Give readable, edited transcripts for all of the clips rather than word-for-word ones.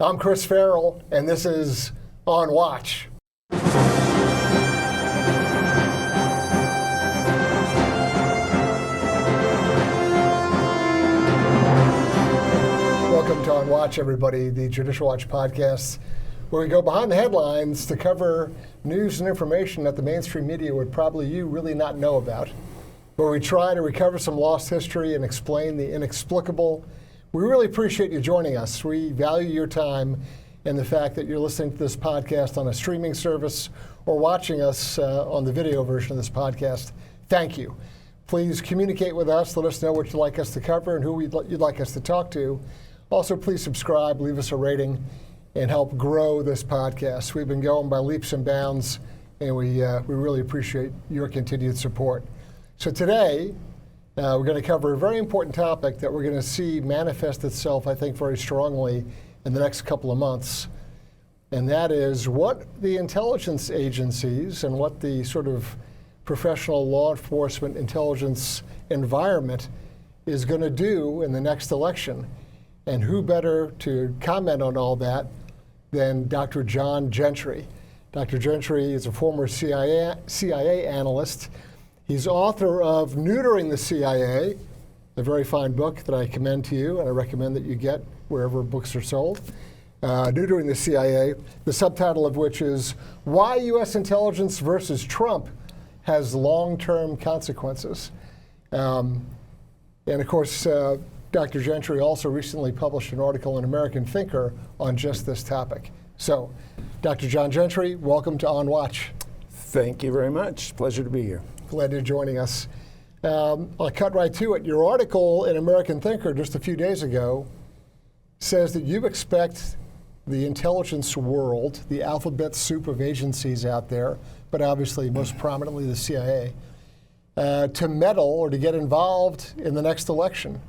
I'm Chris Farrell, and this is On Watch. Welcome to On Watch, everybody, the Judicial Watch podcast, where we go behind the headlines to cover news and information that the mainstream media would probably you really not know about, where we try to recover some lost history and explain the inexplicable. We really appreciate you joining us. We value your time and the fact that you're listening to this podcast on a streaming service or watching us on the video version of this podcast. Thank you. Please communicate with us. Let us know what you'd like us to cover and who you'd like us to talk to. Also, please subscribe, leave us a rating, and help grow this podcast. We've been going by leaps and bounds, and we really appreciate your continued support. So today, we're going to cover a very important topic that we're going to see manifest itself, I think, very strongly in the next couple of months. And that is what the intelligence agencies and what the sort of professional law enforcement intelligence environment is going to do in the next election. And who better to comment on all that than Dr. John Gentry. Dr. Gentry is a former CIA analyst. He's author of Neutering the CIA, a very fine book that I commend to you, and I recommend that you get wherever books are sold. Neutering the CIA, the subtitle of which is Why U.S. Intelligence versus Trump Has Long-Term Consequences. And of course, Dr. Gentry also recently published an article in American Thinker on just this topic. So, Dr. John Gentry, welcome to On Watch. Thank you very much. Pleasure to be here. Glad you're joining us. I'll cut right to it. Your article in American Thinker just a few days ago says that you expect the intelligence world, the alphabet soup of agencies out there, but obviously most prominently the CIA, to meddle or to get involved in the next election.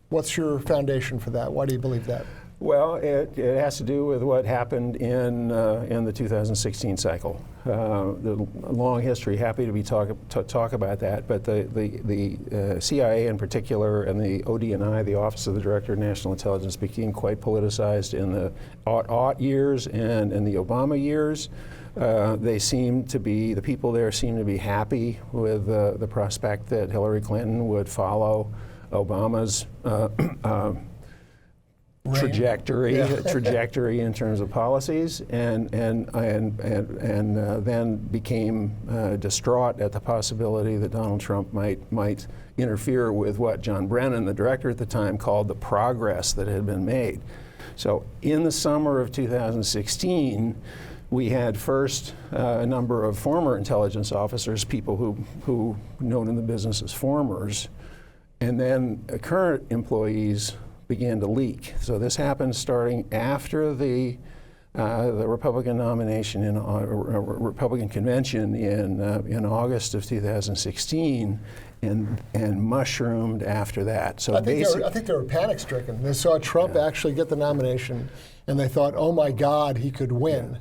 What's your foundation for that? Why do you believe that? Well, it has to do with what happened in the 2016 cycle. The long history. Happy to be talk about that. But the CIA in particular and the ODNI, the Office of the Director of National Intelligence, became quite politicized in the aught years and in the Obama years. The people there seem to be happy with the prospect that Hillary Clinton would follow Obama's trajectory in terms of policies, and then became distraught at the possibility that Donald Trump might interfere with what John Brennan, the director at the time, called the progress that had been made. So in the summer of 2016, we had first a number of former intelligence officers, people who known in the business as formers, and then current employees began to leak. So this happened starting after the Republican nomination in Republican convention in August of 2016, and mushroomed after that. So I think they were panic stricken. They saw Trump actually get the nomination, and they thought, "Oh my God, he could win."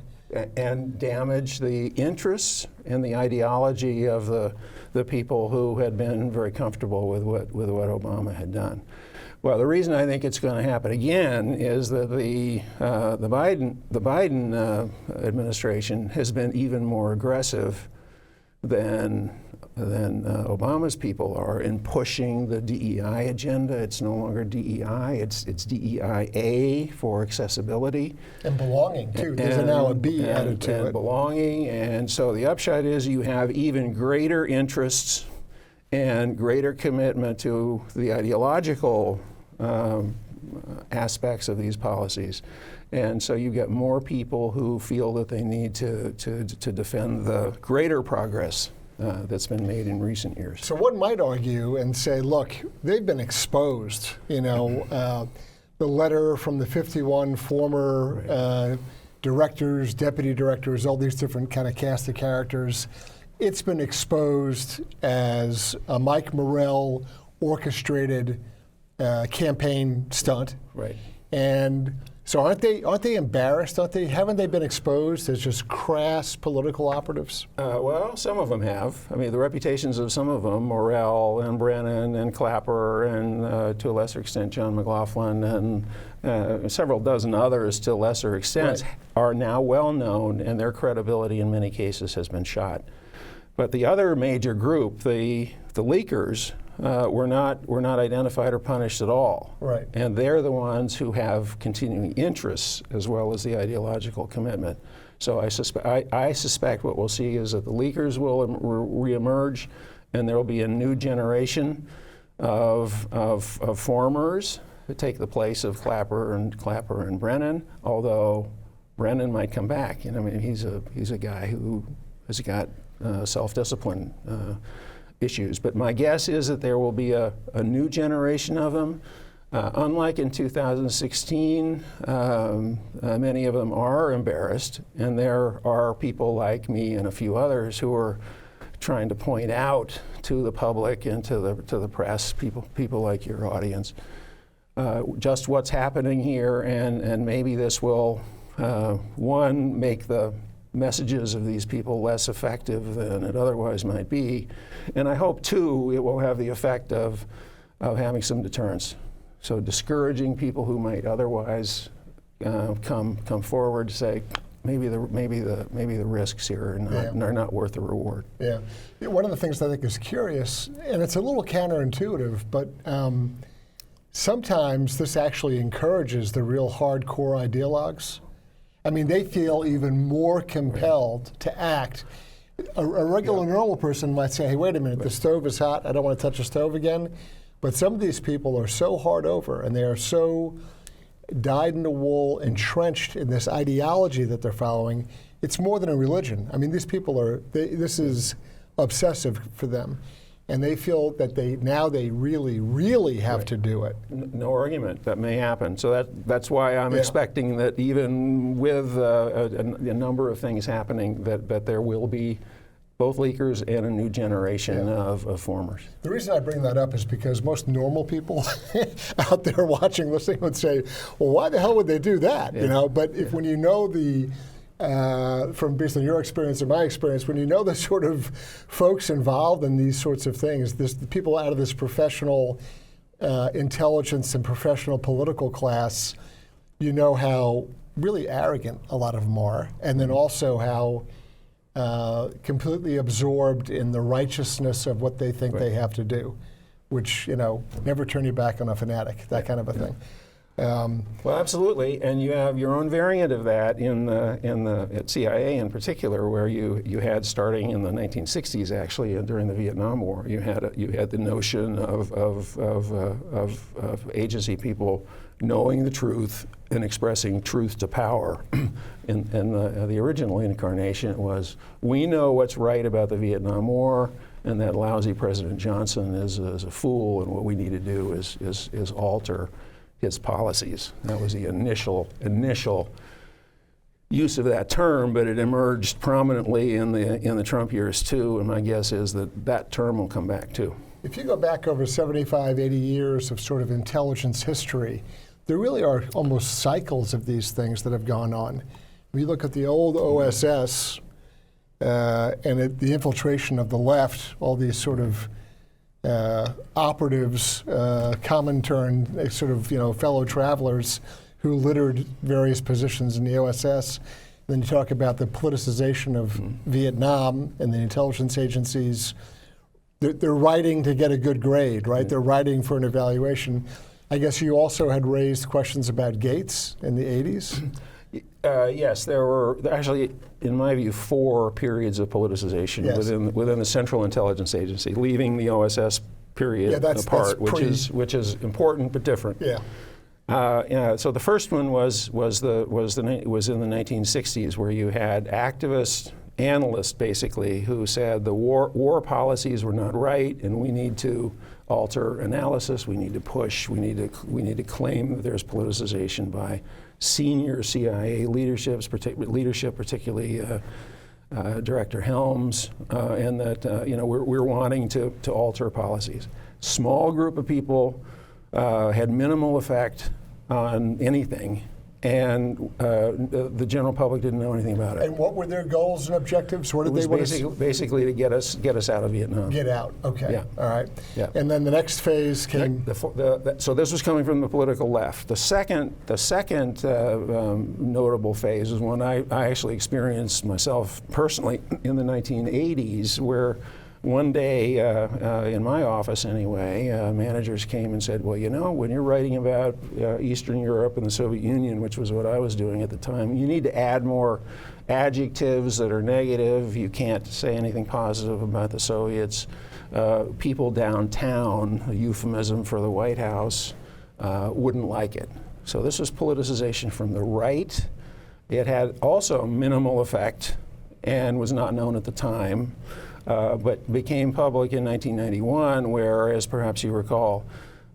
And damage the interests and the ideology of the people who had been very comfortable with what Obama had done. Well, the reason I think it's going to happen again is that the Biden administration has been even more aggressive than Obama's people are in pushing the DEI agenda. It's no longer DEI, it's DEIA for accessibility. And belonging, too. There's now a B added to it. And belonging. And so the upshot is you have even greater interests and greater commitment to the ideological aspects of these policies. And so you get more people who feel that they need to defend the greater progress that's been made in recent years. So one might argue and say, look, they've been exposed. The letter from the 51 former directors, deputy directors, all these different kind of cast of characters. It's been exposed as a Mike Morrell orchestrated campaign stunt. Right. And So aren't they embarrassed? Haven't they been exposed as just crass political operatives? Well, some of them have. I mean, the reputations of some of them, Morell and Brennan and Clapper and to a lesser extent John McLaughlin and several dozen others to a lesser extent, are now well known, and their credibility in many cases has been shot. But the other major group, the leakers, were not identified or punished at all. Right. And they're the ones who have continuing interests as well as the ideological commitment. So I suspect what we'll see is that the leakers will reemerge, and there will be a new generation of formers who take the place of Clapper and Brennan. Although Brennan might come back, and I mean he's a guy who has got self-discipline issues. But my guess is that there will be a new generation of them. Unlike in 2016, many of them are embarrassed, and there are people like me and a few others who are trying to point out to the public and to the press, people like your audience, just what's happening here, and maybe this will, one, make the messages of these people less effective than it otherwise might be, and I hope, two, it will have the effect of having some deterrence. So discouraging people who might otherwise come forward to say, maybe the risks here are not worth the reward. Yeah. One of the things I think is curious, and it's a little counterintuitive, but sometimes this actually encourages the real hardcore ideologues. I mean, they feel even more compelled to act. A regular, normal person might say, hey, wait a minute, the stove is hot, I don't want to touch the stove again. But some of these people are so hard over, and they are so dyed-in-the-wool, entrenched in this ideology that they're following. It's more than a religion. I mean, these people this is obsessive for them. And they feel that they really, really have to do it. No argument. That may happen. So that's why I'm expecting that even with a number of things happening, that there will be both leakers and a new generation of formers. The reason I bring that up is because most normal people out there watching, listening would say, well, why the hell would they do that? You know, but when you know from based on your experience and my experience, when you know the sort of folks involved in these sorts of things, the people out of this professional intelligence and professional political class, you know how really arrogant a lot of them are, and then also how completely absorbed in the righteousness of what they think they have to do, which, you know, never turn your back on a fanatic, that kind of a thing. Well, absolutely, and you have your own variant of that at CIA in particular, where you had, starting in the 1960s, actually, during the Vietnam War, you had the notion of agency people knowing the truth and expressing truth to power. And the original incarnation was, we know what's right about the Vietnam War, and that lousy President Johnson is a fool, and what we need to do is alter his policies. That was the initial use of that term, but it emerged prominently in the Trump years too, and my guess is that term will come back too. If you go back over 75, 80 years of sort of intelligence history, there really are almost cycles of these things that have gone on. When you look at the old OSS and the infiltration of the left, all these sort of operatives, Comintern, sort of, you know, fellow travelers who littered various positions in the OSS. And then you talk about the politicization of Vietnam and the intelligence agencies. They're writing to get a good grade, right? They're writing for an evaluation. I guess you also had raised questions about Gates in the 80s? Yes, there were actually, in my view, 4 periods of politicization within the Central Intelligence Agency, leaving the OSS period apart, which is important but different. So the first one was in the 1960s, where you had activist analysts basically who said the war policies were not right, and we need to alter analysis. We need to push. We need to claim that there's politicization by senior CIA leadership, particularly Director Helms, and that we're wanting to alter policies. Small group of people had minimal effect on anything, and the general public didn't know anything about it. And what were their goals and objectives? What It did was they want to basically to get us out of Vietnam. get out? Okay. Yeah. All right. Yeah. And then the next phase came. So this was coming from the political left. The second notable phase is one I actually experienced myself personally in the 1980s, where one day in my office anyway, managers came and said, well, you know, when you're writing about Eastern Europe and the Soviet Union, which was what I was doing at the time, you need to add more adjectives that are negative. You can't say anything positive about the Soviets. People downtown, a euphemism for the White House, wouldn't like it. So this was politicization from the right. It had also minimal effect and was not known at the time, but became public in 1991, where, as perhaps you recall,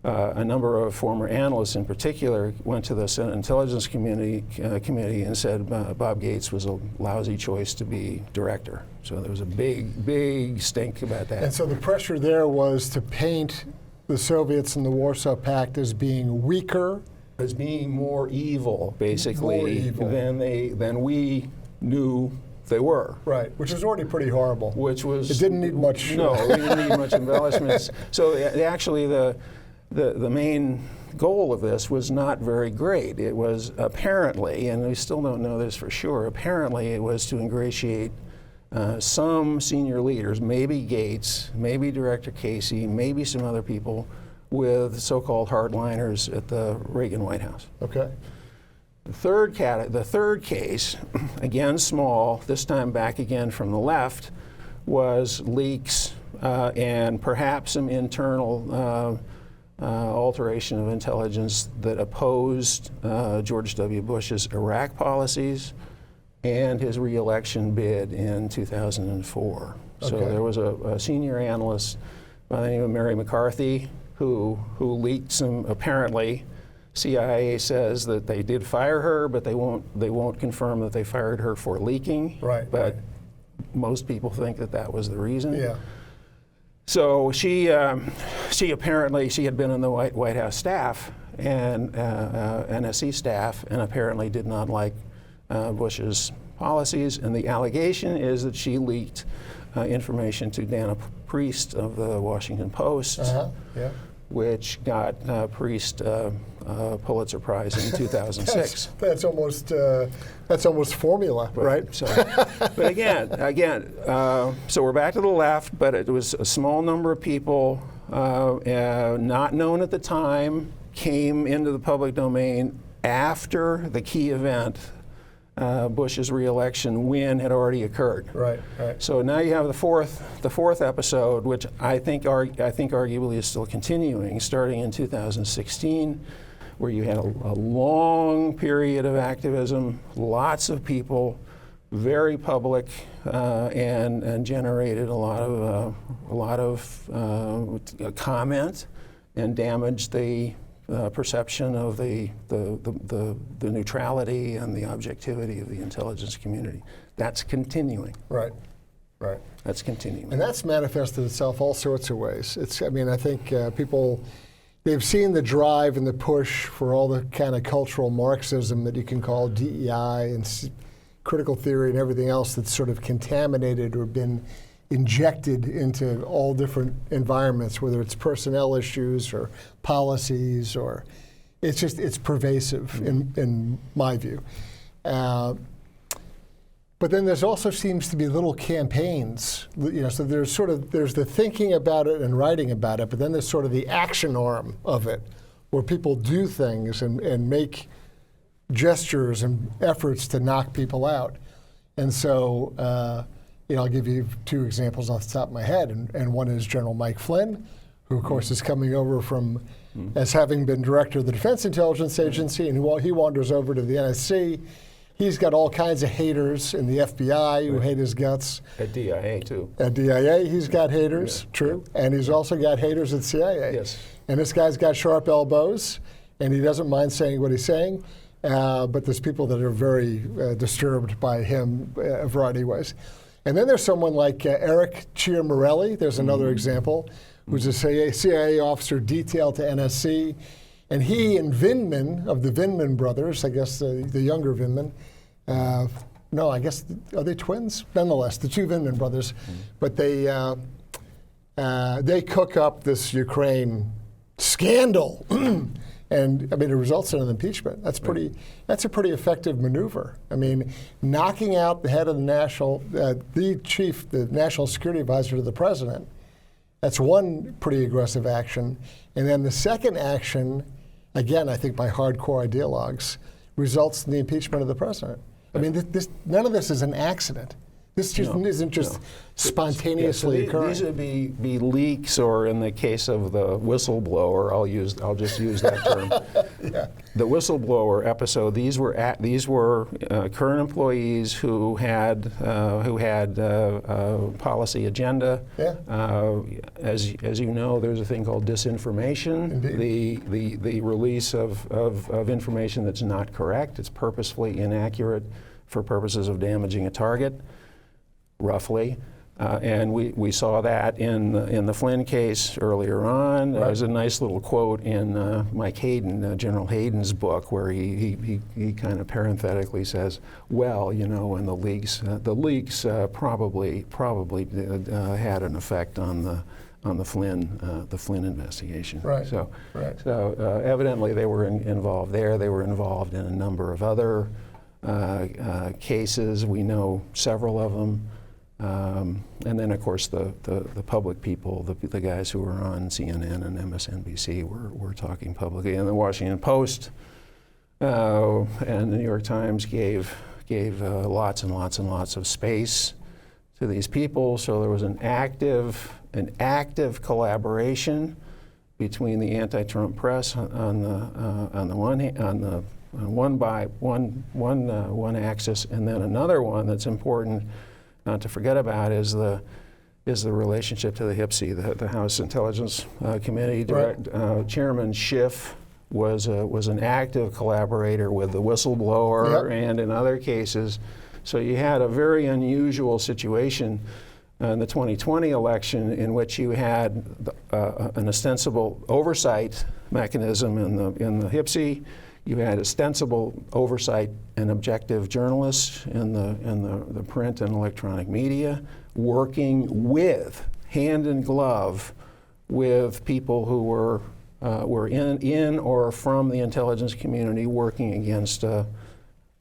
a number of former analysts in particular went to the Senate Intelligence Committee and said Bob Gates was a lousy choice to be director. So there was a big stink about that. And so the pressure there was to paint the Soviets and the Warsaw Pact as being weaker, as being more evil, basically, more evil. than we knew they were. Right, which was already pretty horrible. Which was it didn't need much. No, it didn't need much embellishments. So actually, the main goal of this was not very great. It was apparently, and we still don't know this for sure, apparently it was to ingratiate some senior leaders, maybe Gates, maybe Director Casey, maybe some other people, with so-called hardliners at the Reagan White House. Okay. The third case, again small, this time back again from the left, was leaks and perhaps some internal alteration of intelligence that opposed George W. Bush's Iraq policies and his re-election bid in 2004. Okay. So there was a senior analyst by the name of Mary McCarthy who leaked some, apparently, CIA says that they did fire her, but they won't confirm that they fired her for leaking. Right. But most people think that was the reason. Yeah. So she apparently had been in the White House staff and NSC staff, and apparently did not like Bush's policies. And the allegation is that she leaked information to Dana Priest of the Washington Post. Yeah. Which got Priest a Pulitzer Prize in 2006. That's almost formula, right? So, but again, so we're back to the left, but it was a small number of people, not known at the time, came into the public domain after the key event, Bush's re-election win, had already occurred. Right. So now you have the fourth episode, which I think arguably is still continuing, starting in 2016, where you had a long period of activism, lots of people, very public, and generated a lot of comment and damaged the perception of the neutrality and the objectivity of the intelligence community. That's continuing. Right. That's continuing. And that's manifested itself all sorts of ways. I think people, they've seen the drive and the push for all the kind of cultural Marxism that you can call DEI and critical theory and everything else that's sort of contaminated or been injected into all different environments, whether it's personnel issues or policies, or it's pervasive in my view. But then there's also seems to be little campaigns, so there's the thinking about it and writing about it, but then there's sort of the action arm of it, where people do things and make gestures and efforts to knock people out. And so, I'll give you two examples off the top of my head, and one is General Mike Flynn, who of course is coming over from, as having been director of the Defense Intelligence Agency, and he wanders over to the NSC. He's got all kinds of haters in the FBI who hate his guts. At DIA too. At DIA he's got haters, true, and he's also got haters at CIA. Yes. And this guy's got sharp elbows, and he doesn't mind saying what he's saying, but there's people that are very disturbed by him a variety of ways. And then there's someone like Eric Chiarmorelli, there's another example, who's a CIA officer detailed to NSC, And he and Vindman, of the Vindman brothers, I guess the younger Vindman, no, I guess, are they twins? Nonetheless, the two Vindman brothers, but they cook up this Ukraine scandal. And I mean, it results in an impeachment. That's pretty. That's a pretty effective maneuver. I mean, knocking out the head of the national security advisor to the president. That's one pretty aggressive action. And then the second action, again, I think by hardcore ideologues, results in the impeachment of the president. I mean, none of this is an accident. This just isn't just spontaneously occurring. These would be leaks, or in the case of the whistleblower, I'll just use that term. The whistleblower episode. These were current employees who had policy agenda. As you know, there's a thing called disinformation. Indeed. The release of information that's not correct. It's purposefully inaccurate for purposes of damaging a target. Roughly, and we saw that in the Flynn case earlier on. Right. There's a nice little quote in Mike Hayden, General Hayden's book, where he kind of parenthetically says, "Well, you know, and the leaks probably had an effect on the Flynn investigation." Right. So evidently they were involved there. They were involved in a number of other cases. We know several of them. And then, of course, the public people, the guys who were on CNN and MSNBC were talking publicly. And the Washington Post and the New York Times gave lots and lots and lots of space to these people. So there was an active collaboration between the anti-Trump press on the one hand, on one axis, and then another one that's important not to forget about is the relationship to the HIPC, the House Intelligence Committee. Chairman Schiff was an active collaborator with the whistleblower and in other cases. So you had a very unusual situation in the 2020 election in which you had an ostensible oversight mechanism in the HIPC. You had ostensible oversight and objective journalists in the print and electronic media working with, hand in glove, with people who were in or from the intelligence community working against a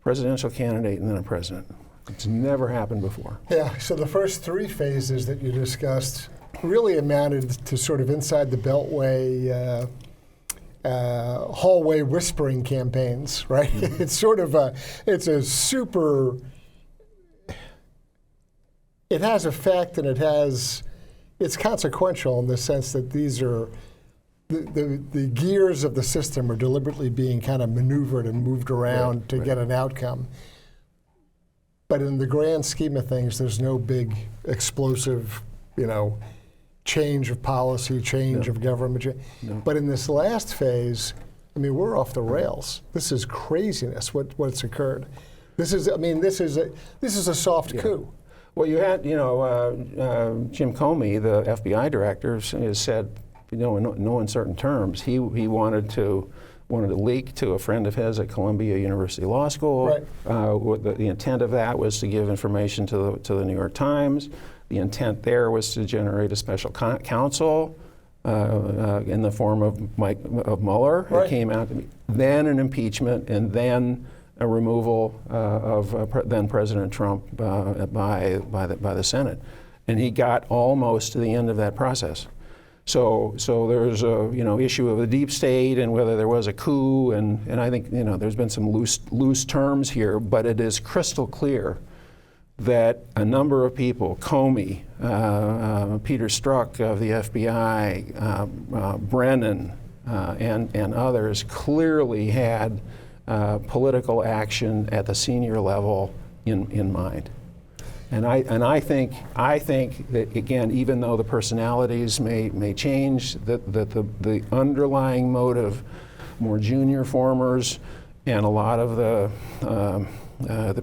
presidential candidate and then a president. It's never happened before. Yeah, so the first three phases that you discussed really amounted to sort of inside the Beltway hallway whispering campaigns, right? Mm-hmm. It's sort of it has effect, and it's consequential in the sense that these are the gears of the system are deliberately being kind of maneuvered and moved around to get an outcome. But in the grand scheme of things, there's no big explosive, change of policy, change of government. But in this last phase, I mean, we're off the rails. This is craziness. What's occurred? This is a soft coup. Well, you had Jim Comey, the FBI director, has said, in no uncertain terms, he wanted to leak to a friend of his at Columbia University Law School. Right. The intent of that was to give information to the New York Times. The intent there was to generate a special counsel in the form of Mueller. Right. It came out to be then an impeachment, and then a removal of then President Trump by the Senate, and he got almost to the end of that process. So there's a issue of the deep state and whether there was a coup, and I think there's been some loose terms here, but it is crystal clear that a number of people, Comey, Peter Strzok of the FBI, Brennan, and others, clearly had political action at the senior level in mind. And I think that, again, even though the personalities may change, that the underlying motive, more junior formers, and a lot of the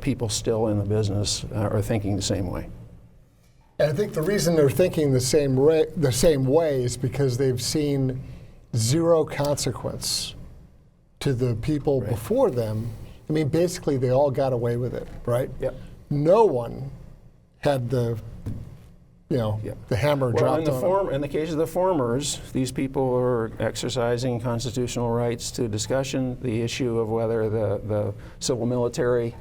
people still in the business are thinking the same way. And I think the reason they're thinking the same way is because they've seen zero consequence to the people before them, I mean, basically they all got away with it, right? Yep. No one had the hammer dropped on them. In the case of the formers, these people are exercising constitutional rights to discussion. The issue of whether the civil military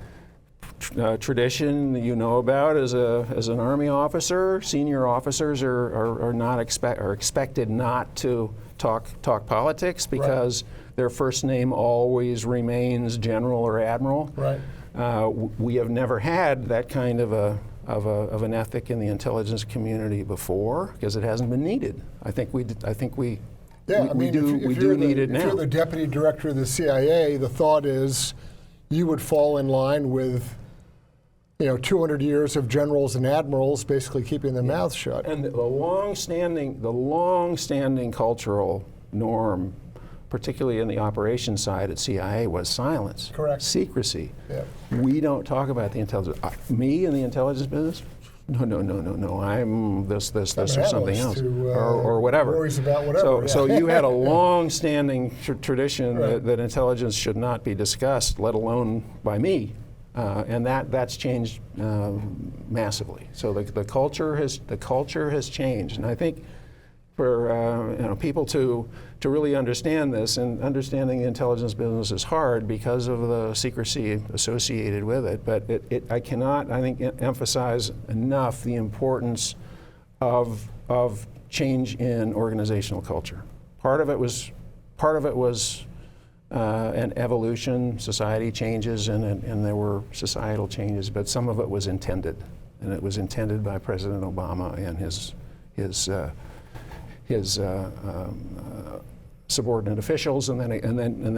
tradition you know about as an Army officer, senior officers are expected not to talk politics because their first name always remains General or Admiral. Right. We have never had that kind of an ethic in the intelligence community before because it hasn't been needed. I think we do need it now. If you're the deputy director of the CIA, the thought is you would fall in line with 200 years of generals and admirals basically keeping their mouths shut. And the long-standing cultural norm, particularly in the operations side at CIA, was silence. Correct. Secrecy. Yeah. We don't talk about the intelligence. Me in the intelligence business? No. I'm this or something else, or whatever. Worries about whatever. So you had a long-standing tradition that intelligence should not be discussed, let alone by me. And that's changed massively. So the culture has changed, and I think for people to really understand this, and understanding the intelligence business is hard because of the secrecy associated with it. But I cannot, I think, emphasize enough the importance of change in organizational culture. Part of it was an evolution. Society changes, and there were societal changes, but some of it was intended, and it was intended by President Obama and his subordinate officials, and then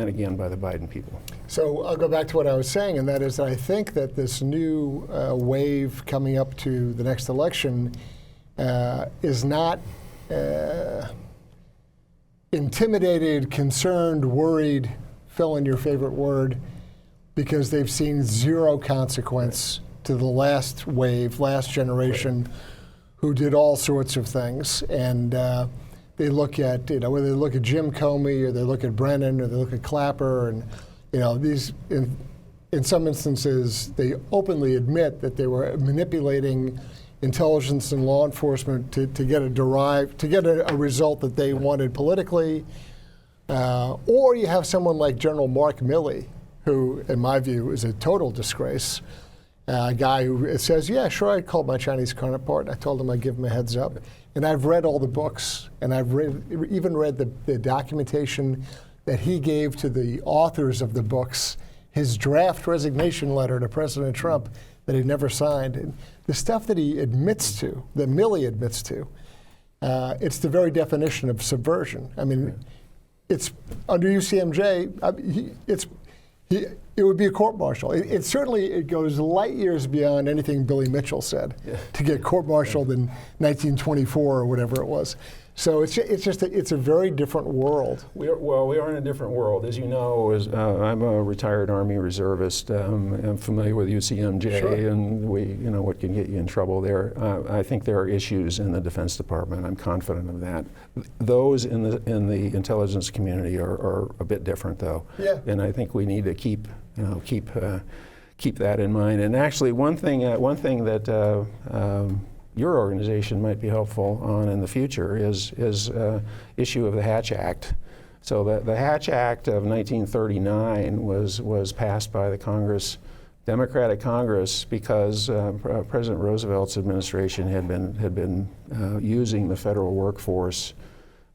again by the Biden people. So I'll go back to what I was saying, and that is that I think that this new wave coming up to the next election is not intimidated, concerned, worried, fill in your favorite word, because they've seen zero consequence to the last wave, last generation, who did all sorts of things. And they look at, whether they look at Jim Comey or they look at Brennan or they look at Clapper, and these, in some instances, they openly admit that they were manipulating intelligence and law enforcement to get a result that they wanted politically. Or you have someone like General Mark Milley, who, in my view, is a total disgrace. A guy who says, yeah, sure, I called my Chinese counterpart. I told him I'd give him a heads up. And I've read all the books, and I've even read the documentation that he gave to the authors of the books, his draft resignation letter to President Trump that he never signed. And the stuff that he admits to, that Milley admits to, it's the very definition of subversion. I mean, it's under UCMJ, it would be a court-martial. It goes light years beyond anything Billy Mitchell said to get court-martialed in 1924 or whatever it was. So it's a very different world. We are in a different world. As you know, I'm a retired Army reservist. I'm familiar with UCMJ, sure. And what can get you in trouble there. I think there are issues in the Defense Department. I'm confident of that. Those in the intelligence community are a bit different, though. Yeah. And I think we need to keep that in mind. And actually, one thing that your organization might be helpful on in the future is issue of the Hatch Act. So the Hatch Act of 1939 was passed by the Democratic Congress because President Roosevelt's administration had been using the federal workforce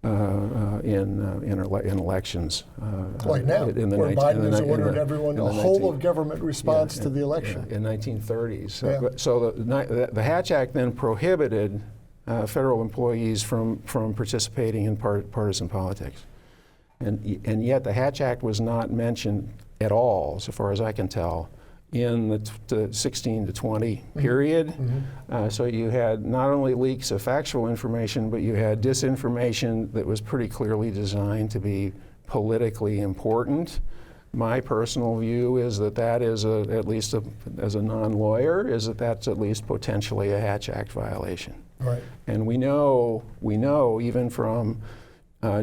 in elections. Like now, where Biden has ordered everyone the whole of government response to the election. In 1930s. So the Hatch Act then prohibited federal employees from participating in partisan politics. And yet the Hatch Act was not mentioned at all, so far as I can tell, in the 16 to 20 period. Mm-hmm. So you had not only leaks of factual information, but you had disinformation that was pretty clearly designed to be politically important. My personal view is that is at least as a non-lawyer, that's at least potentially a Hatch Act violation. Right. And we know even from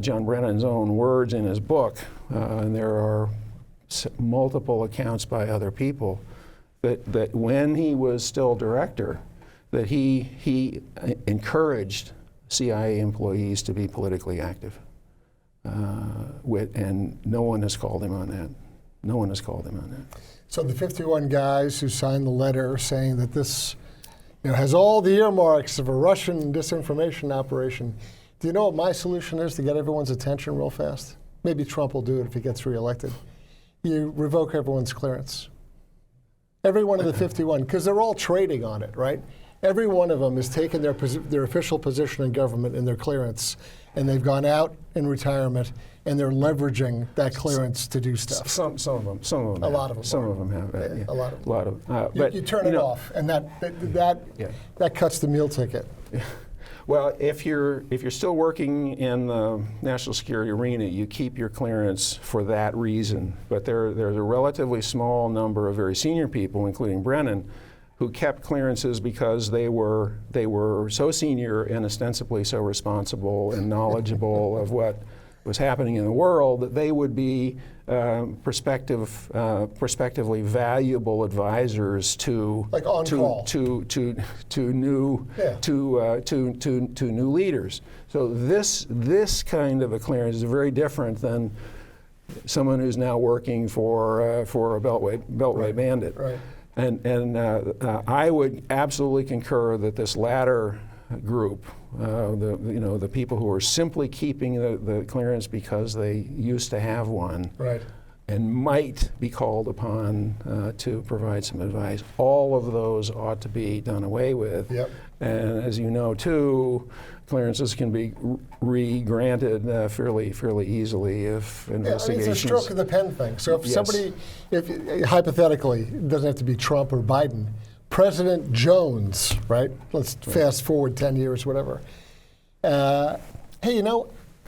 John Brennan's own words in his book, and there are multiple accounts by other people, that when he was still director, that he encouraged CIA employees to be politically active. And no one has called him on that. No one has called him on that. So the 51 guys who signed the letter saying that this has all the earmarks of a Russian disinformation operation. Do you know what my solution is to get everyone's attention real fast? Maybe Trump will do it if he gets reelected. You revoke everyone's clearance. Every one of the 51, because they're all trading on it, right? Every one of them has taken their official position in government and their clearance, and they've gone out in retirement, and they're leveraging that clearance to do stuff. Some of them. A lot of them. Some of them have. Yeah. A lot of them. A lot of them. But you turn it off, and that cuts the meal ticket. Well, if you're still working in the national security arena, you keep your clearance for that reason. But there's a relatively small number of very senior people, including Brennan, who kept clearances because they were so senior and ostensibly so responsible and knowledgeable of what was happening in the world that they would be prospectively valuable advisors to new leaders. So this kind of a clearance is very different than someone who's now working for a Beltway bandit. Right. And I would absolutely concur that this latter group, the people who are simply keeping the clearance because they used to have one, right, and might be called upon to provide some advice, all of those ought to be done away with. Yep. And as you know, too, clearances can be re-granted fairly easily if investigations. It's a stroke of the pen thing. So if somebody, hypothetically, it doesn't have to be Trump or Biden, President Jones, right? Let's fast forward 10 years, whatever. Hey,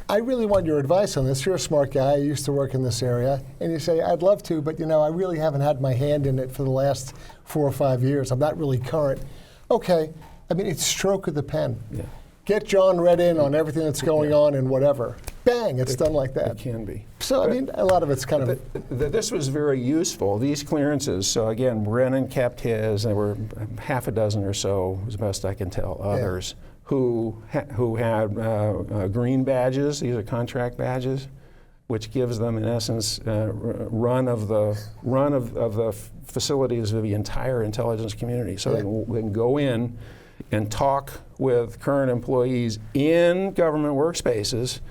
I really want your advice on this. You're a smart guy. You used to work in this area. And you say, I'd love to, but I really haven't had my hand in it for the last 4 or 5 years. I'm not really current. Okay. It's stroke of the pen. Yeah. Get John read in on everything that's going on and whatever. Bang, it's done like that. It can be. So, a lot of it's kind of... This was very useful, these clearances. So again, Brennan kept his. There were half a dozen or so, as best I can tell, others who had green badges. These are contract badges, which gives them, in essence, run of the facilities of the entire intelligence community. So they can go in and talk with current employees in government workspaces.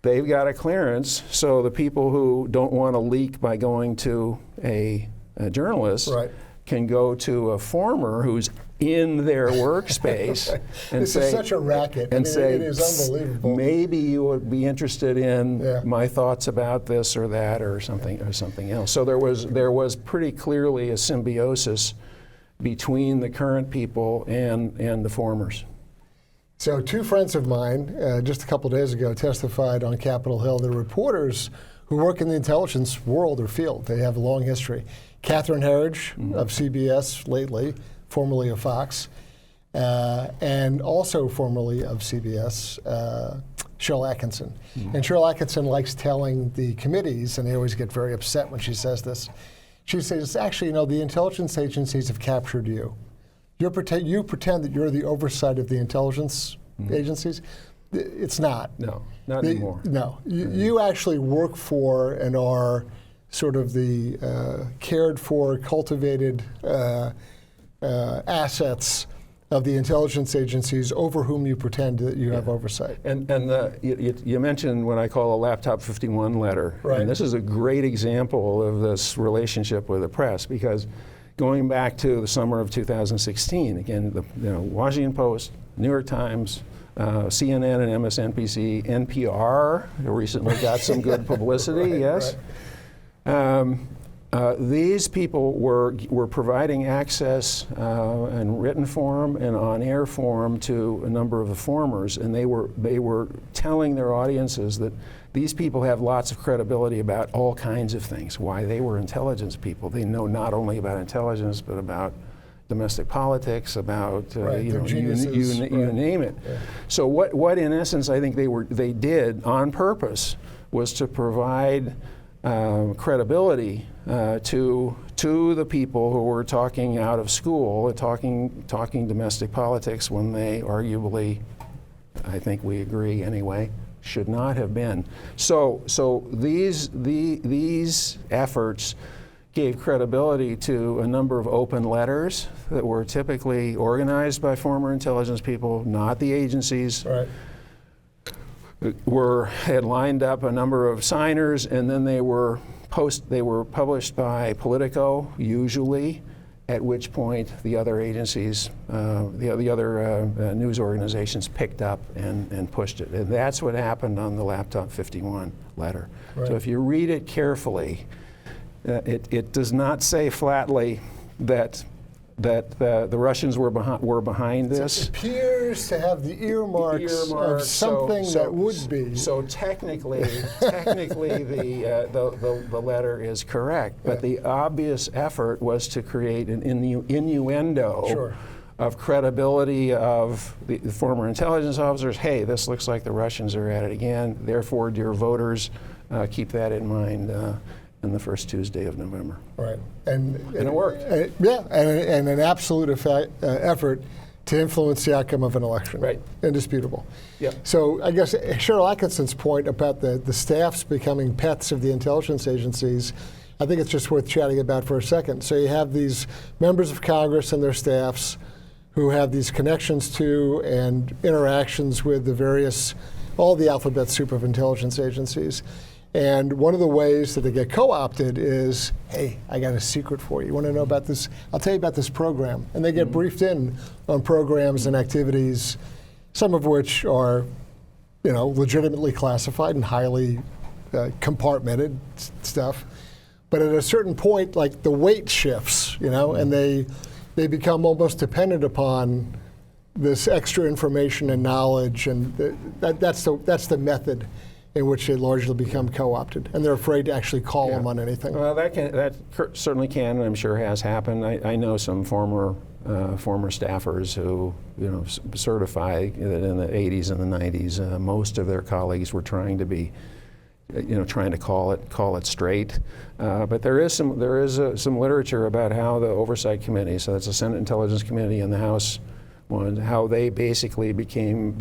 They've got a clearance, so the people who don't want to leak by going to a journalist can go to a former who's in their workspace and this is such a racket. And say, it is unbelievable. Maybe you would be interested in my thoughts about this or that or something else. So there was pretty clearly a symbiosis between the current people and the formers. So 2 friends of mine just a couple days ago testified on Capitol Hill. They're reporters who work in the intelligence world or field. They have a long history. Catherine Herridge of CBS lately, formerly of Fox, and also formerly of CBS, Cheryl Atkinson. And Cheryl Atkinson likes telling the committees, and they always get very upset when she says this, she says, actually, the intelligence agencies have captured you. You pretend that you're the oversight of the intelligence agencies. It's not. No, not anymore. No. You actually work for and are sort of the cared for, cultivated assets of the intelligence agencies over whom you pretend that you have oversight. And you mentioned what I call a Laptop 51 letter. Right. And this is a great example of this relationship with the press, because going back to the summer of 2016, again, the Washington Post, New York Times, CNN and MSNBC, NPR recently got some good publicity, yes. Right. These people were providing access in written form and on-air form to a number of the formers, and they were telling their audiences that these people have lots of credibility about all kinds of things. Why they were intelligence people. They know not only about intelligence, but about domestic politics, about Right, you they're know, geniuses, you right. name it. Yeah. So what in essence I think they did on purpose was to provide credibility to the people who were talking out of school, talking domestic politics when they arguably, I think we agree anyway, should not have been. So these efforts gave credibility to a number of open letters that were typically organized by former intelligence people, not the agencies. Right. Had lined up a number of signers, and then they were published by Politico, usually, at which point the other agencies, the other news organizations picked up and pushed it. And that's what happened on the Laptop 51 letter. Right. So if you read it carefully, it does not say flatly that the Russians were behind this. It appears to have the earmarks of something that would be. So technically, the letter is correct, but the obvious effort was to create an innuendo. Sure. Of credibility of the former intelligence officers. Hey, this looks like the Russians are at it again. Therefore, dear voters, keep that in mind in the first Tuesday of November. Right. And it worked. And an absolute effort to influence the outcome of an election. Right. Indisputable. Yep. So I guess Cheryl Atkinson's point about the staffs becoming pets of the intelligence agencies, I think it's just worth chatting about for a second. So you have these members of Congress and their staffs who have these connections to and interactions with all the alphabet soup of intelligence agencies. And one of the ways that they get co-opted is, hey, I got a secret for you. You want to know about this? I'll tell you about this program. And they get briefed in on programs and activities, some of which are, legitimately classified and highly compartmented stuff. But at a certain point, like the weight shifts, and they become almost dependent upon this extra information and knowledge, and that's the method in which they largely become co-opted, and they're afraid to actually call them on anything. Well, that certainly can, and I'm sure has happened. I know some former staffers who certify that in the 80s and the 90s, most of their colleagues were trying to call it straight. But there is some literature about how the Oversight Committee, so that's the Senate Intelligence Committee and the House one, how they basically became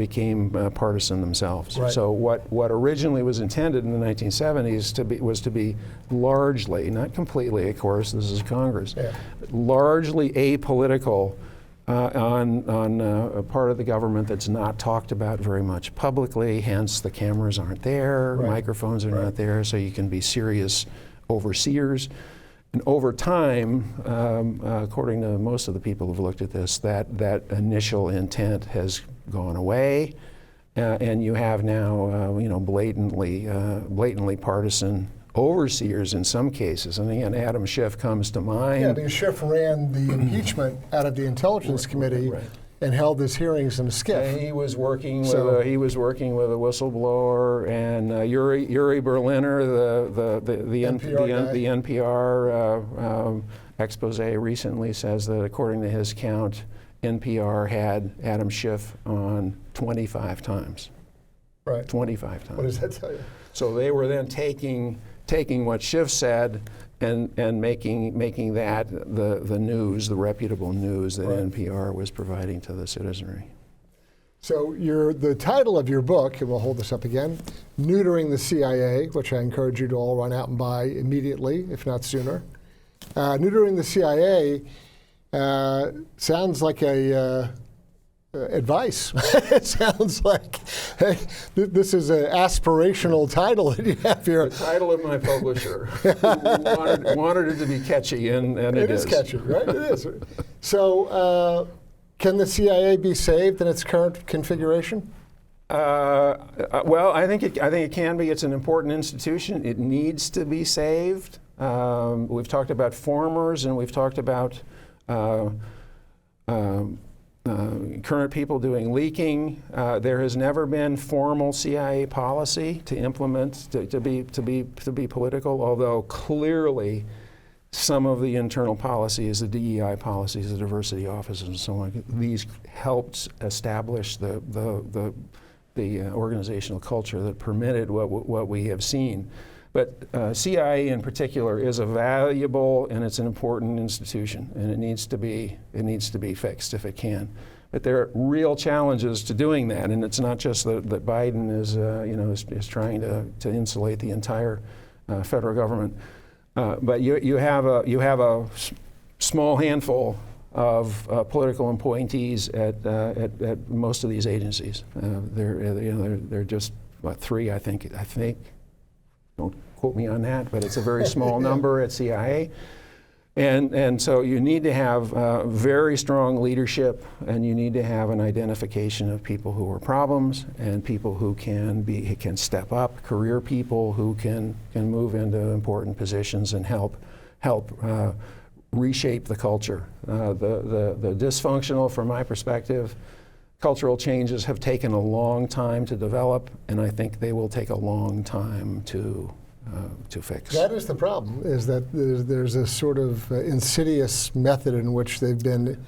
partisan themselves. Right. So what originally was intended in the 1970s was to be largely, not completely, of course, this is Congress, largely apolitical on a part of the government that's not talked about very much publicly. Hence, the cameras aren't there, microphones are not there, so you can be serious overseers. And over time, according to most of the people who've looked at this, that initial intent has gone away, and you have now, blatantly partisan overseers in some cases. And again, Adam Schiff comes to mind. Yeah, because Schiff ran the impeachment out of the Intelligence Committee and held his hearings in a skiff. He was working with a whistleblower, and Yuri Berliner, the NPR expose recently says that according to his count, NPR had Adam Schiff on 25 times. Right. 25 times. What does that tell you? So they were then taking what Schiff said and making that the news, the reputable news that NPR was providing to the citizenry. So the title of your book, and we'll hold this up again, Neutering the CIA, which I encourage you to all run out and buy immediately, if not sooner. Neutering the CIA sounds like advice. It sounds like, hey, this is an aspirational title that you have here. The title of my publisher wanted it to be catchy, and it is. It is catchy, right? It is. So, can the CIA be saved in its current configuration? Well, I think it can be. It's an important institution. It needs to be saved. We've talked about formers, and we've talked about current people doing leaking. There has never been formal CIA policy to implement to be political. Although clearly, some of the internal policies, the DEI policies, the diversity offices, and so on, these helped establish the organizational culture that permitted what we have seen. But CIA in particular is a valuable and it's an important institution, and it needs to be fixed if it can. But there are real challenges to doing that, and it's not just that Biden is trying to insulate the entire federal government. But you have a small handful of political appointees at most of these agencies. They're just what, 3, I think. Don't quote me on that, but it's a very small number at CIA. And so you need to have very strong leadership, and you need to have an identification of people who are problems and people who can step up, career people who can move into important positions and help reshape the culture. The dysfunctional, from my perspective, cultural changes have taken a long time to develop, and I think they will take a long time to fix. That is the problem, is that there's a sort of insidious method in which they've been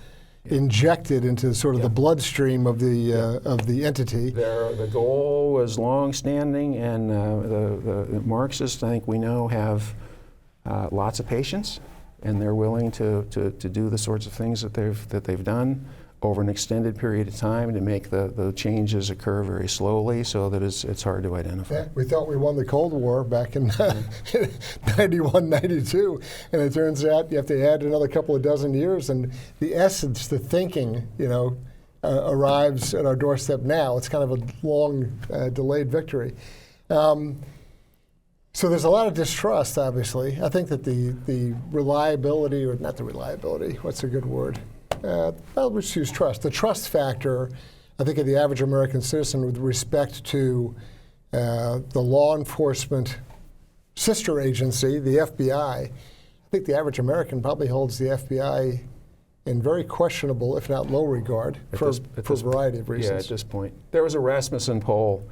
injected into sort of the bloodstream of the entity. The goal was long-standing, and the Marxists, I think we know, have lots of patience, and they're willing to do the sorts of things that they've done over an extended period of time to make the changes occur very slowly so that it's hard to identify. Yeah, we thought we won the Cold War back in 91, 92, and it turns out you have to add another couple of dozen years, and the essence, the thinking, arrives at our doorstep now. It's kind of a long, delayed victory. So there's a lot of distrust, obviously. I think that the reliability, or not the reliability, what's a good word? Let's use trust. The trust factor, I think, of the average American citizen with respect to the law enforcement sister agency, the FBI. I think the average American probably holds the FBI in very questionable, if not low regard, for a variety of reasons. Yeah, at this point. There was a Rasmussen poll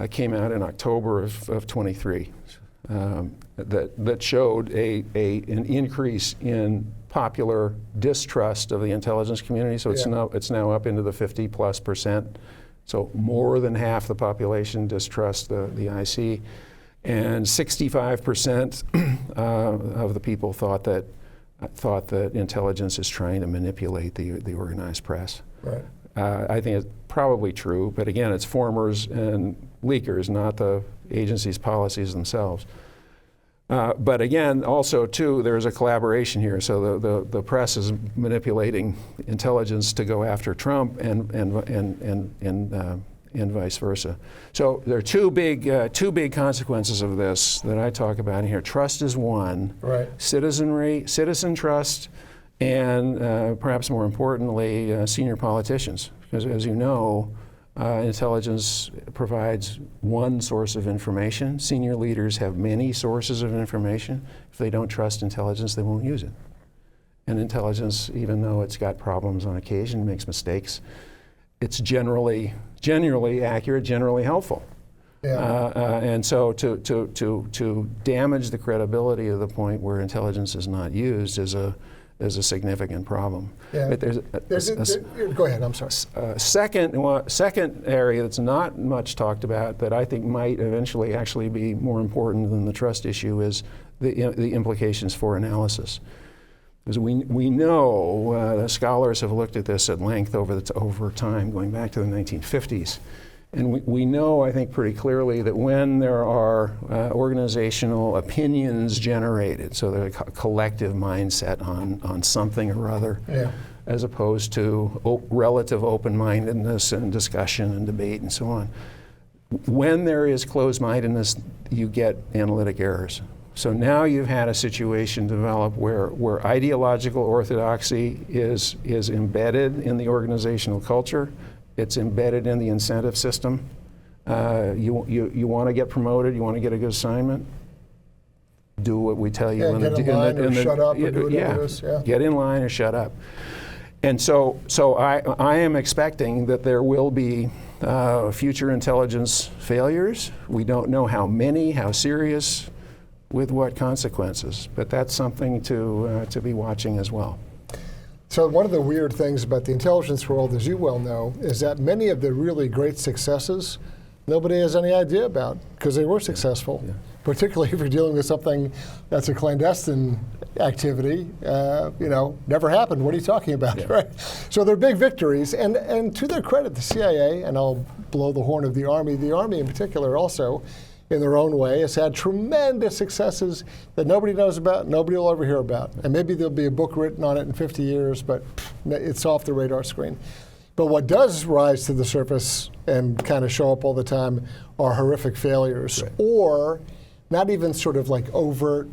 came out in October of 23 that showed an increase in popular distrust of the intelligence community. So it's now up into the 50+%. So more than half the population distrust the IC, and 65% of the people thought that intelligence is trying to manipulate the organized press. Right. I think it's probably true, but again, it's formers and leakers, not the agency's policies themselves. But again, also too, there's a collaboration here. So the press is manipulating intelligence to go after Trump, and vice versa. So there are two big consequences of this that I talk about in here. Trust is one. Right. Citizen trust, and perhaps more importantly, senior politicians. Because as you know, intelligence provides one source of information. Senior leaders have many sources of information. If they don't trust intelligence, they won't use it. And intelligence, even though it's got problems on occasion, makes mistakes, it's generally accurate, generally helpful. Yeah. And so to damage the credibility to the point where intelligence is not used is a significant problem. Yeah. But go ahead, I'm sorry. Second area that's not much talked about, that I think might eventually actually be more important than the trust issue, is the implications for analysis. Because we know, the scholars have looked at this at length over time, going back to the 1950s. And we know, I think, pretty clearly that when there are organizational opinions generated, so there's a collective mindset on something or other, as opposed to relative open-mindedness and discussion and debate and so on. When there is closed-mindedness, you get analytic errors. So now you've had a situation develop where ideological orthodoxy is embedded in the organizational culture. It's embedded in the incentive system. You want to get promoted, you want to get a good assignment, do what we tell you. Get in line or shut up or do whatever it is. Yeah. Get in line or shut up. And so I am expecting that there will be future intelligence failures. We don't know how many, how serious. with what consequences? But that's something to be watching as well. So one of the weird things about the intelligence world, as you well know, is that many of the really great successes nobody has any idea about because they were successful. Yeah. Particularly if you're dealing with something that's a clandestine activity, never happened. What are you talking about, right? So they're big victories, and to their credit, the CIA, and I'll blow the horn of the Army in particular also, in their own way, has had tremendous successes that nobody knows about, nobody will ever hear about. And maybe there'll be a book written on it in 50 years, but it's off the radar screen. But what does rise to the surface and kind of show up all the time are horrific failures, or not even sort of like overt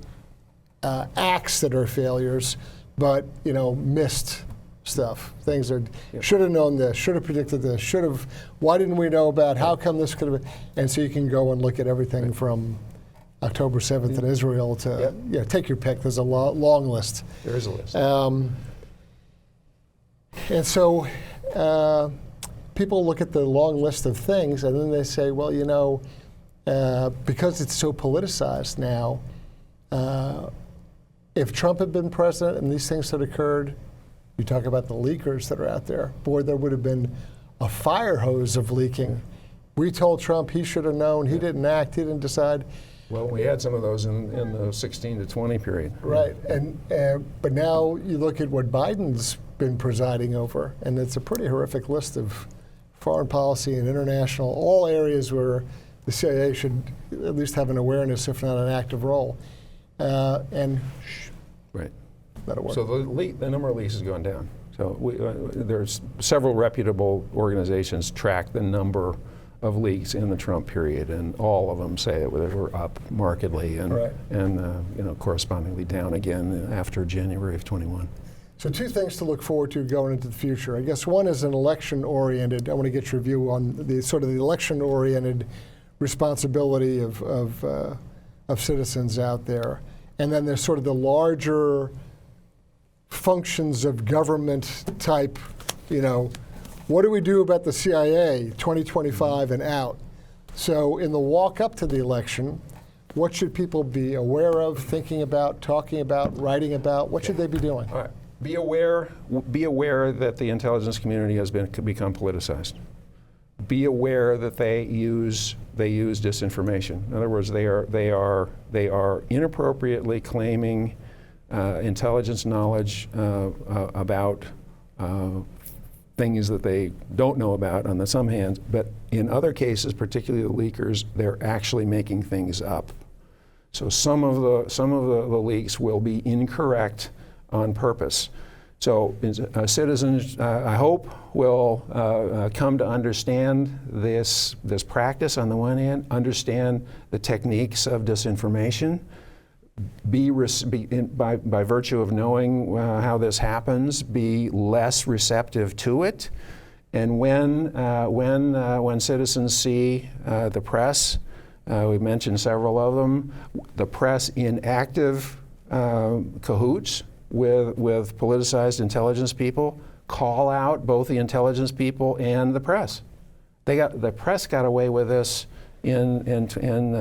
acts that are failures, but missed stuff. Things that should have known this, should have predicted this, should have. Why didn't we know about? How come this could have been? And so you can go and look at everything from October 7th in Israel to take your pick. There's a long list. There is a list. And so people look at the long list of things, and then they say, well, because it's so politicized now, if Trump had been president and these things had occurred, you talk about the leakers that are out there, boy, there would have been a fire hose of leaking. We told Trump he should have known, he didn't act, he didn't decide. Well, we had some of those in the 16 to 20 period. Right, but now you look at what Biden's been presiding over, and it's a pretty horrific list of foreign policy and international, all areas where the CIA should at least have an awareness, if not an active role. Right. That'll work. So the number of leaks has gone down. So there's several reputable organizations track the number of leaks in the Trump period, and all of them say that they were up markedly and correspondingly down again after January of 21. So two things to look forward to going into the future. I guess one is an election-oriented. I want to get your view on the sort of the election-oriented responsibility of citizens out there. And then there's sort of the larger functions of government type, what do we do about the CIA 2025 and out? So in the walk up to the election, what should people be aware of, thinking about, talking about, writing about? What should they be doing? All right. Be aware that the intelligence community has become politicized. Be aware that they use disinformation. In other words, they are inappropriately claiming intelligence knowledge about things that they don't know about on the some hands, but in other cases, particularly the leakers, they're actually making things up. So some of the leaks will be incorrect on purpose. So citizens, I hope, will come to understand this practice on the one hand, understand the techniques of disinformation, by virtue of knowing how this happens, be less receptive to it. And when citizens see the press, we've mentioned several of them, the press in active cahoots with politicized intelligence people, call out both the intelligence people and the press. The press got away with this in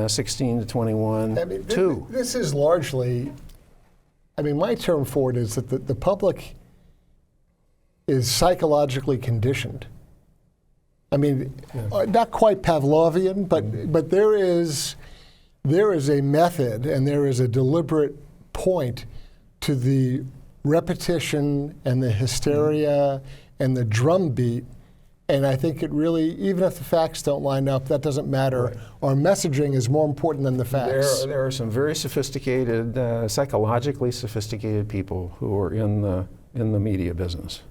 16 to 21 too. This is largely, my term for it is that the public is psychologically conditioned. Not quite Pavlovian, but there is a method and there is a deliberate point to the repetition and the hysteria and the drumbeat. And I think it really, even if the facts don't line up, that doesn't matter. Right. Our messaging is more important than the facts. There are some very sophisticated, psychologically sophisticated people who are in the media business,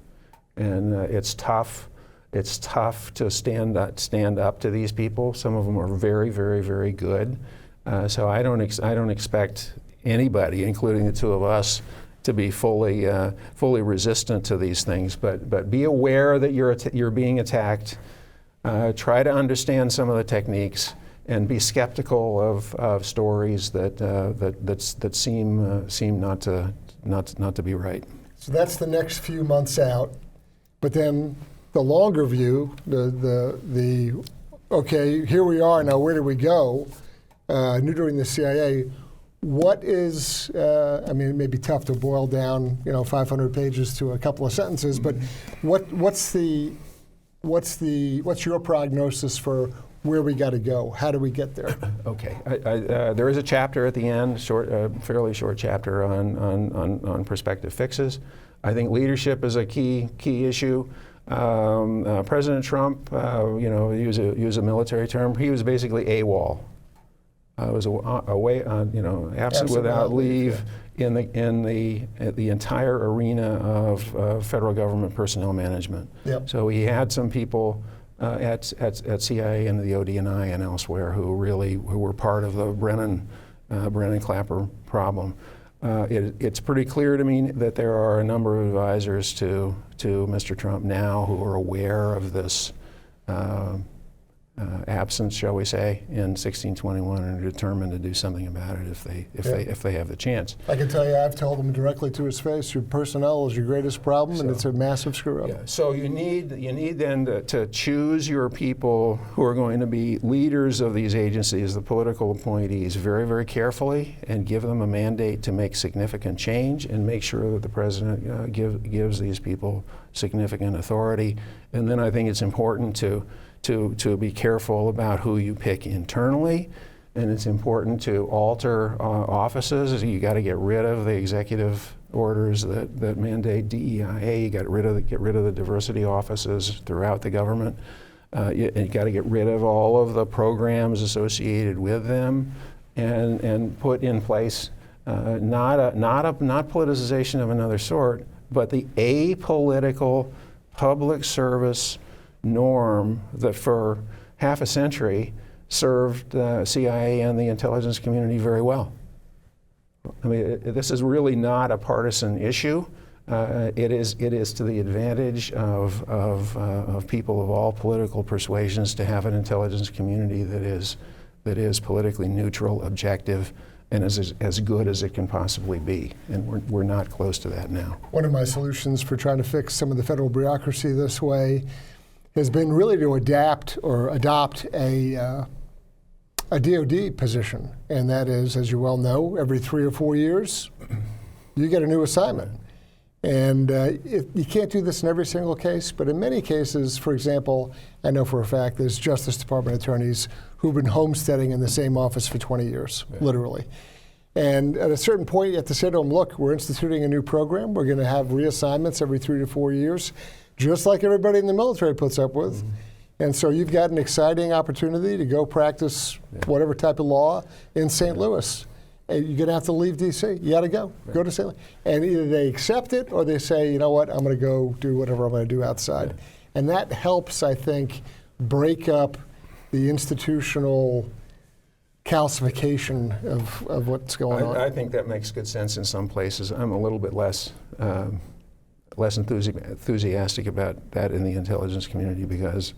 and it's tough. It's tough to stand up to these people. Some of them are very, very, very good. So I don't expect anybody, including the two of us, to be fully resistant to these things. But be aware that you're being attacked. Try to understand some of the techniques, and be skeptical of stories that seem not to be right. So that's the next few months out. But then the longer view, okay, here we are now. Where do we go? Neutering the CIA. what is, I mean, it may be tough to boil down, 500 pages to a couple of sentences, but what's your prognosis for where we got to go? How do we get there? Okay, there is a chapter at the end, fairly short chapter on prospective fixes. I think leadership is a key issue. President Trump, use a military term, he was basically AWOL. It was away on, absent without leave in the entire arena of federal government personnel management. Yep. So he had some people at CIA and the ODNI and elsewhere who were part of the Brennan-Clapper problem. It's pretty clear to me that there are a number of advisors to Mr. Trump now who are aware of this absence, shall we say, in 1621, and are determined to do something about it if they have the chance. I can tell you, I've told him directly to his face, your personnel is your greatest problem, and it's a massive screw up. Yeah. So you need then to choose your people who are going to be leaders of these agencies, the political appointees, very, very carefully, and give them a mandate to make significant change, and make sure that the president gives these people significant authority. And then I think it's important to be careful about who you pick internally, and it's important to alter offices. You got to get rid of the executive orders that mandate DEIA. You got to get rid of the diversity offices throughout the government. You got to get rid of all of the programs associated with them, and put in place not politicization of another sort, but the apolitical public service norm that for half a century served CIA and the intelligence community very well. I mean, this is really not a partisan issue. It is to the advantage of people of all political persuasions to have an intelligence community that is politically neutral, objective, and is as good as it can possibly be. And we're not close to that now. One of my solutions for trying to fix some of the federal bureaucracy this way has been really to adopt a DOD position. And that is, as you well know, every 3 or 4 years, you get a new assignment. And you can't do this in every single case, but in many cases, for example, I know for a fact there's Justice Department attorneys who've been homesteading in the same office for 20 years, literally. And at a certain point, you have to say to them, look, we're instituting a new program. We're going to have reassignments every 3 to 4 years, just like everybody in the military puts up with. Mm-hmm. And so you've got an exciting opportunity to go practice whatever type of law in St. Louis. And you're going to have to leave D.C. You got to go. Right. Go to St. Louis. And either they accept it or they say, you know what, I'm going to go do whatever I'm going to do outside. Yeah. And that helps, I think, break up the institutional calcification of what's going on. I think that makes good sense in some places. I'm a little bit less enthusiastic about that in the intelligence community because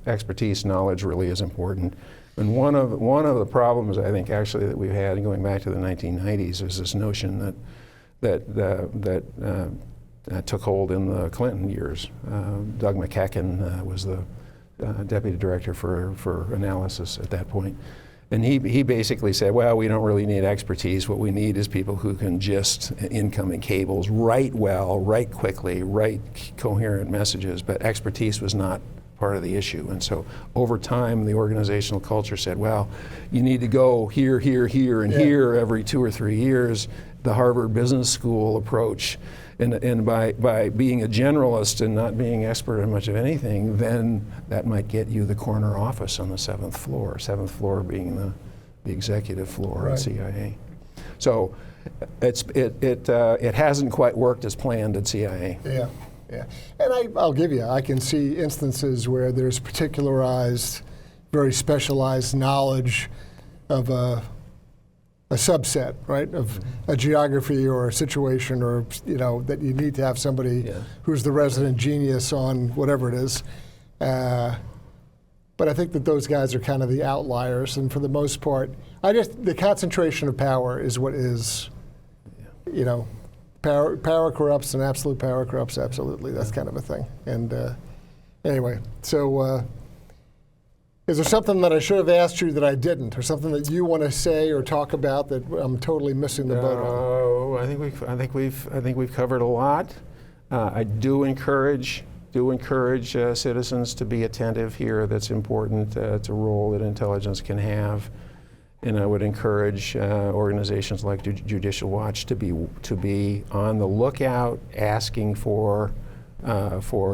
expertise, knowledge really is important. And one of the problems I think actually that we've had going back to the 1990s is this notion that took hold in the Clinton years. Doug McKechen was the deputy director for analysis at that point. And he basically said, well, we don't really need expertise. What we need is people who can gist incoming cables, write well, write quickly, write coherent messages, but expertise was not part of the issue. And so over time, the organizational culture said, well, you need to go here, here, here, and here every 2 or 3 years, the Harvard Business School approach. And by being a generalist and not being expert in much of anything, then that might get you the corner office on the 7th floor being the executive floor at CIA. So it hasn't quite worked as planned at CIA. Yeah. And I'll give you, I can see instances where there's particularized, very specialized knowledge of a subset, right, of a geography or a situation, or that you need to have somebody who's the resident genius on whatever it is. But I think that those guys are kind of the outliers, and for the most part, the concentration of power is what is, power corrupts, and absolute power corrupts absolutely. That's kind of a thing. And anyway, so Is there something that I should have asked you that I didn't, or something that you want to say or talk about that I'm totally missing the boat on? No, I think we've covered a lot. I do encourage citizens to be attentive here. That's important. It's a role that intelligence can have, and I would encourage organizations like Judicial Watch to be on the lookout, asking for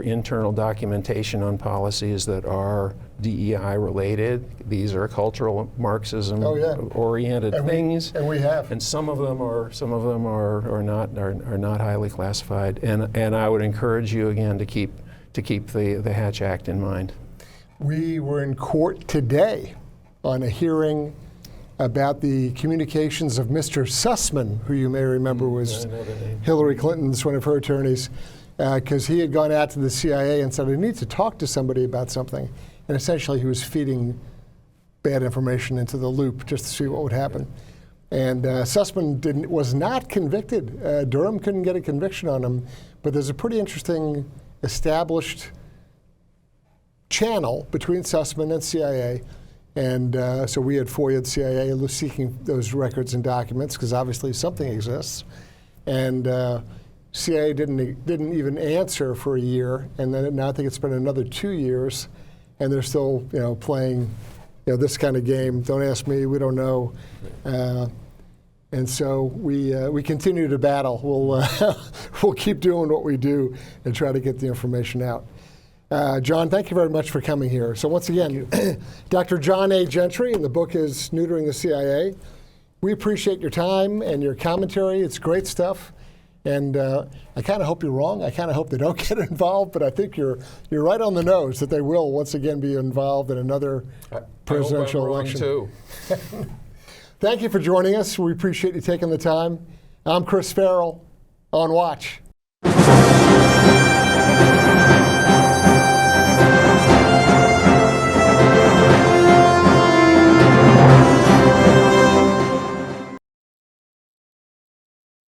internal documentation on policies that are DEI related. These are cultural Marxism oriented things, and we have. And some of them are not highly classified. And I would encourage you again to keep the Hatch Act in mind. We were in court today on a hearing about the communications of Mr. Sesman, who you may remember was Hillary Clinton's, one of her attorneys, because he had gone out to the CIA and said, I need to talk to somebody about something. And essentially he was feeding bad information into the loop just to see what would happen. And Sesman was not convicted. Durham couldn't get a conviction on him, but there's a pretty interesting established channel between Sesman and CIA. And so we had FOIA'd CIA seeking those records and documents, because obviously something exists. And CIA didn't even answer for a year, and then now I think it's been another 2 years, and they're still playing this kind of game. Don't ask me, we don't know. And so we continue to battle. We'll keep doing what we do and try to get the information out. John, thank you very much for coming here. So once again, Dr. John A. Gentry, and the book is Neutering the CIA. We appreciate your time and your commentary. It's great stuff. And I kind of hope you're wrong. I kind of hope they don't get involved, but I think you're right on the nose that they will once again be involved in another presidential election. Too. Thank you for joining us. We appreciate you taking the time. I'm Chris Farrell, on Watch.